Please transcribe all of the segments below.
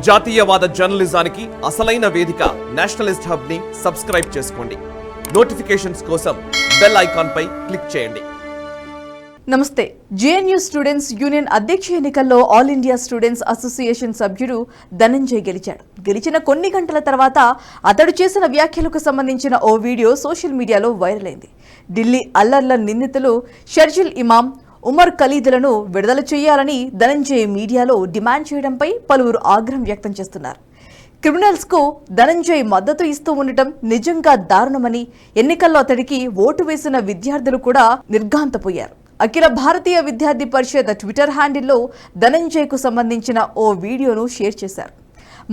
జాతీయవాద జర్నలిజానికి అసలైన వేదిక నేషనలిస్ట్ హబ్ ని సబ్స్క్రైబ్ చేసుకోండి. నోటిఫికేషన్స్ కోసం బెల్ ఐకాన్ పై క్లిక్ చేయండి. నమస్తే. జేఎన్యూ స్టూడెంట్స్ యూనియన్ అధ్యక్ష ఎన్నికల్లో ఆల్ ఇండియా స్టూడెంట్స్ అసోసియేషన్ సభ్యుడు ధనంజయ్ గెలిచాడు. గెలిచిన కొన్ని గంటల తర్వాత అతడు చేసిన వ్యాఖ్యలకు సంబంధించిన ఓ వీడియో సోషల్ మీడియాలో వైరల్ అయింది. ఢిల్లీ అల్లర్ల నిందితులు షర్జిల్ ఇమాం, ఉమర్ ఖలీద్లను విడుదల చేయాలని ధనంజయ్ మీడియాలో డిమాండ్ చేయడంపై పలువురు ఆగ్రహం వ్యక్తం చేస్తున్నారు. క్రిమినల్స్ కు ధనంజయ్ మద్దతు ఇస్తూ ఉండటం నిజంగా దారుణమని, ఎన్నికల్లో అతడికి ఓటు వేసిన విద్యార్థులు కూడా నిర్ఘాంతపోయారు. అఖిల భారతీయ విద్యార్థి పరిషత్ ట్విట్టర్ హ్యాండిల్లో ధనంజయ్ కు సంబంధించిన ఓ వీడియోను షేర్ చేశారు.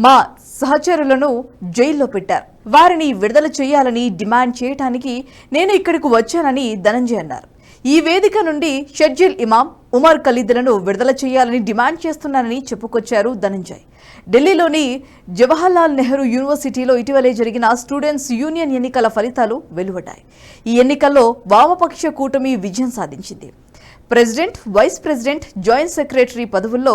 మా సహచరులను జైల్లో పెట్టారు, వారిని విడుదల చేయాలని డిమాండ్ చేయడానికి నేను ఇక్కడికి వచ్చానని ధనంజయ్ అన్నారు. ఈ వేదిక నుండి షర్జిల్ ఇమాం, ఉమర్ ఖలీద్లను విడుదల చేయాలని డిమాండ్ చేస్తున్నానని చెప్పుకొచ్చారు ధనంజయ్. ఢిల్లీలోని జవహర్లాల్ నెహ్రూ యూనివర్సిటీలో ఇటీవలే జరిగిన స్టూడెంట్స్ యూనియన్ ఎన్నికల ఫలితాలు వెలువడ్డాయి. ఈ ఎన్నికల్లో వామపక్ష కూటమి విజయం సాధించింది. President, vice president, joint secretary పదవుల్లో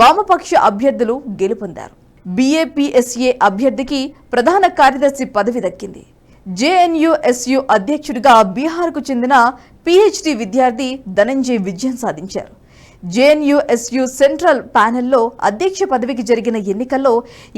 వామపక్ష అభ్యర్థులు గెలుపొందారు. బీఏపీఎస్ఏ అభ్యర్థికి ప్రధాన కార్యదర్శి పదవి దక్కింది. జేఎన్యూఎస్యూ అధ్యక్షుడిగా బీహార్కు చెందిన పీహెచ్డీ విద్యార్థి ధనంజయ్ విజయం సాధించారు. జేఎన్యూఎస్యూ సెంట్రల్ ప్యానెల్లో అధ్యక్ష పదవికి జరిగిన ఎన్నికల్లో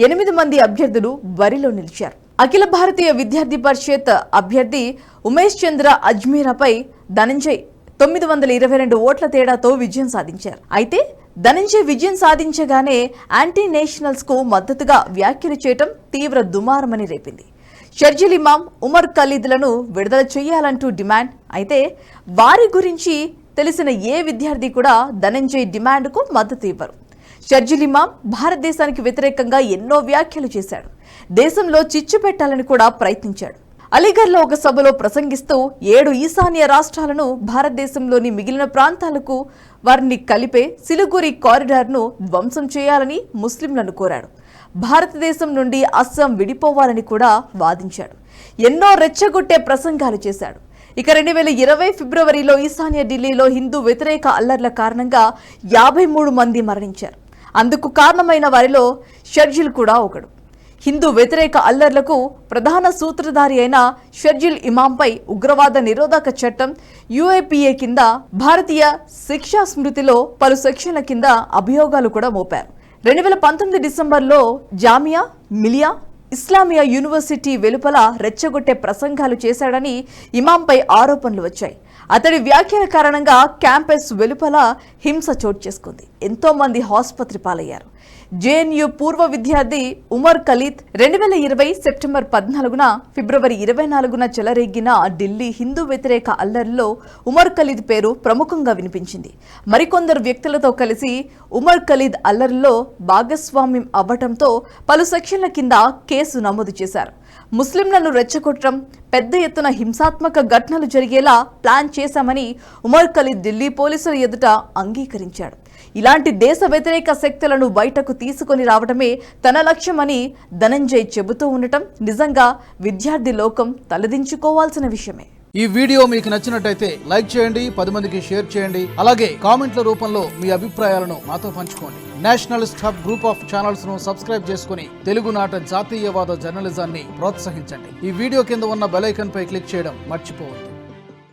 8 మంది అభ్యర్థులు బరిలో నిలిచారు. అఖిల భారతీయ విద్యార్థి పరిషత్ అభ్యర్థి ఉమేష్ చంద్ర అజ్మీరాపై ధనంజయ్ 922 ఓట్ల తేడాతో విజయం సాధించారు. అయితే ధనంజయ్ విజయం సాధించగానే యాంటీ నేషనల్స్ కు మద్దతుగా వ్యాఖ్యలు చేయడం తీవ్ర దుమారమని రేపింది. షర్జిల్ ఇమాం, ఉమర్ ఖలీద్లను విడుదల చేయాలంటూ డిమాండ్. అయితే వారి గురించి తెలిసిన ఏ విద్యార్థి కూడా ధనంజయ్ డిమాండ్కు మద్దతు ఇవ్వరు. షర్జిల్ ఇమాం భారతదేశానికి వ్యతిరేకంగా ఎన్నో వ్యాఖ్యలు చేశాడు. దేశంలో చిచ్చు పెట్టాలని కూడా ప్రయత్నించాడు. అలీగఢ్లో ఒక సభలో ప్రసంగిస్తూ 7 ఈశాన్య రాష్ట్రాలను భారతదేశంలోని మిగిలిన ప్రాంతాలకు వారిని కలిపే సిలిగురి కారిడార్ను ధ్వంసం చేయాలని ముస్లింలను కోరాడు. భారతదేశం నుండి అస్సాం విడిపోవాలని కూడా వాదించాడు. ఎన్నో రెచ్చగొట్టే ప్రసంగాలు చేశాడు. ఇక 2020 ఫిబ్రవరిలో ఈశాన్య ఢిల్లీలో హిందూ వ్యతిరేక అల్లర్ల కారణంగా 53 మంది మరణించారు. అందుకు కారణమైన వారిలో షర్జిల్ కూడా ఒకడు. హిందూ వ్యతిరేక అల్లర్లకు ప్రధాన సూత్రధారి అయిన షర్జిల్ ఇమాంపై ఉగ్రవాద నిరోధక చట్టం యూఏపీఏ కింద భారతీయ శిక్షా స్మృతిలో పలు సెక్షన్ల కింద అభియోగాలు కూడా మోపారు. 2019 డిసెంబర్లో జామియా మిలియా ఇస్లామియా యూనివర్సిటీ వెలుపల రెచ్చగొట్టే ప్రసంగాలు చేశాడని ఇమాంపై ఆరోపణలు వచ్చాయి. అతడి వ్యాఖ్యల కారణంగా క్యాంపస్ వెలుపల హింస చోటు చేసుకుంది. ఎంతో మంది ఆసుపత్రి పాలయ్యారు. జేఎన్యూ పూర్వ విద్యార్థి ఉమర్ ఖలీద్ 2020 సెప్టెంబర్ 14న, ఫిబ్రవరి 24న చెలరేగిన ఢిల్లీ హిందూ వ్యతిరేక అల్లర్లలో ఉమర్ ఖలీద్ పేరు ప్రముఖంగా వినిపించింది. మరికొందరు వ్యక్తులతో కలిసి ఉమర్ ఖలీద్ అల్లర్లలో భాగస్వామ్యం అవ్వటంతో పలు సెక్షన్ల కింద కేసు నమోదు చేశారు. ముస్లింలను రెచ్చగొట్టడం, పెద్ద ఎత్తున హింసాత్మక ఘటనలు జరిగేలా ప్లాన్ చేశామని ఉమర్ ఖలీద్ ఢిల్లీ పోలీసుల ఎదుట అంగీకరించాడు. ఇలాంటి దేశ వ్యతిరేక శక్తులను బయటకు తీసుకొని రావడమే తన లక్ష్యమని ధనంజయ్ చెబుతూ ఉండటం నిజంగా విద్యార్థి లోకం తలదించుకోవాల్సిన విషయమే. ఈ వీడియో మీకు నచ్చినట్టయితే లైక్ చేయండి, 10 మందికి షేర్ చేయండి. అలాగే కామెంట్ల రూపంలో మీ అభిప్రాయాలను మాతో పంచుకోండి. Nationalist hub group of channels ను సబ్స్క్రైబ్ చేసుకుని తెలుగునాట జాతీయవాద జర్నలిజాన్ని ప్రోత్సహించండి. ఈ వీడియో కింద ఉన్న బెల్ ఐకాన్ పై క్లిక్ చేయడం మర్చిపోవద్దు.